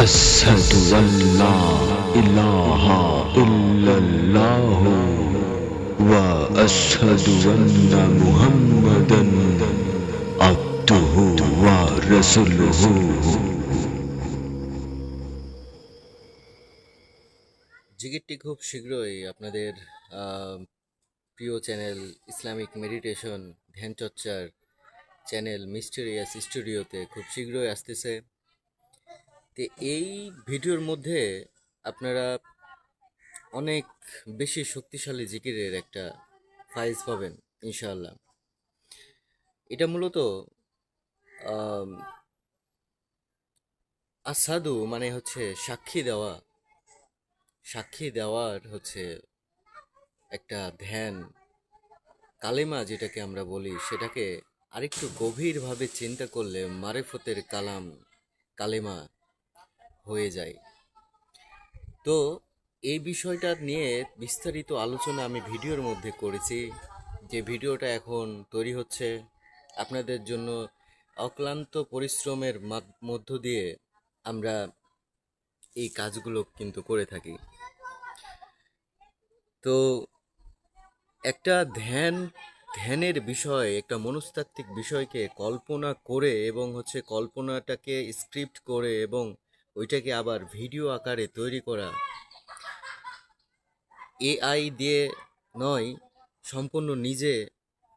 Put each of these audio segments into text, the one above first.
আশহাদু আল্লা ইলাহা ইল্লাল্লাহু ওয়া আশহাদু আন্না মুহাম্মাদান আবদুহু ওয়া রাসূলুহু। জিকিরটি খুব শীঘ্রই আপনাদের প্রিয় চ্যানেল ইসলামিক মেডিটেশন ধ্যান চর্চার চ্যানেল মিস্টেরিয়াস স্টুডিওতে খুব শীঘ্রই আসতেছে। তো এই ভিডিওর মধ্যে আপনারা অনেক বেশি শক্তিশালী জিকিরের একটা ফাইজ পাবেন ইনশাআল্লাহ। এটা মূলত আম, আসাদু মানে হচ্ছে সাক্ষী দেওয়ার হচ্ছে একটা ধ্যান। কালেমা যেটাকে আমরা বলি সেটাকে আরেকটু গভীরভাবে চিন্তা করলে মারেফতের কালেমা হয়ে যায়। তো এই বিষয়টা নিয়ে বিস্তারিত আলোচনা আমি ভিডিওর মধ্যে করেছি, যে ভিডিওটা এখন তৈরি হচ্ছে আপনাদের জন্য। অক্লান্ত পরিশ্রমের মধ্য দিয়ে আমরা এই কাজগুলো কিন্তু করে থাকি। তো একটা ধ্যানের বিষয়, একটা মনস্তাত্ত্বিক বিষয়কে কল্পনা করে এবং হচ্ছে কল্পনাটাকে স্ক্রিপ্ট করে এবং ওইটাকে আবার ভিডিও আকারে তৈরি করা, এআই দিয়ে নয়, সম্পূর্ণ নিজে।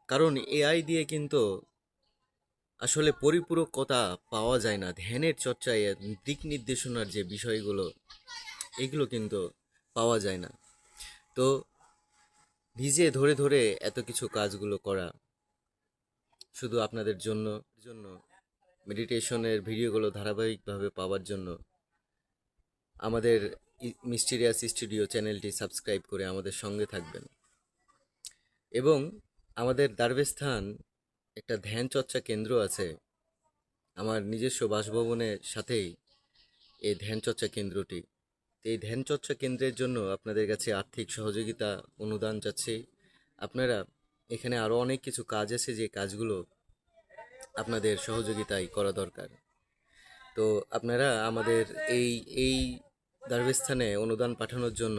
কারণ এআই দিয়ে কিন্তু আসলে পরিপূরকতা পাওয়া যায় না। ধ্যানের চর্চায় দিক নির্দেশনার যে বিষয়গুলো, এগুলো কিন্তু পাওয়া যায় না। তো নিজে ধরে ধরে এত কিছু কাজগুলো করা শুধু আপনাদের জন্য মেডিটেশনের ভিডিওগুলো ধারাবাহিকভাবে পাওয়ার জন্য আমাদের মিস্টিরিয়াস স্টুডিও চ্যানেলটি সাবস্ক্রাইব করে আমাদের সঙ্গে থাকবেন। এবং আমাদের দ্বারবেস্থান একটা ধ্যান চর্চা কেন্দ্র আছে আমার নিজস্ব বাসভবনের সাথেই, এই ধ্যান চর্চা কেন্দ্রটি। এই ধ্যান চর্চা কেন্দ্রের জন্য আপনাদের কাছে আর্থিক সহযোগিতা অনুদান চাচ্ছি। আপনারা এখানে আরও অনেক কিছু কাজ আছে, যে কাজগুলো আপনাদের সহযোগিতায় করা দরকার। তো আপনারা আমাদের এই এই দ্বারবেস্থানে অনুদান পাঠানোর জন্য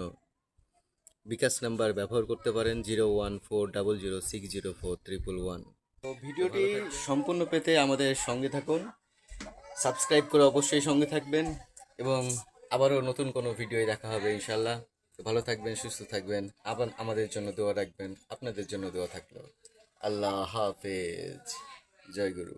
বিকাশ নাম্বার ব্যবহার করতে পারেন 01400604311। তো ভিডিওটি সম্পূর্ণ পেতে আমাদের সঙ্গে থাকুন, সাবস্ক্রাইব করে অবশ্যই সঙ্গে থাকবেন এবং আবারও নতুন কোনো ভিডিওয় দেখা হবে ইনশাল্লাহ। ভালো থাকবেন, সুস্থ থাকবেন, আবার আমাদের জন্য দোয়া রাখবেন। আপনাদের জন্য দোয়া থাকলো। আল্লাহ হাফেজ। জয় গুরু।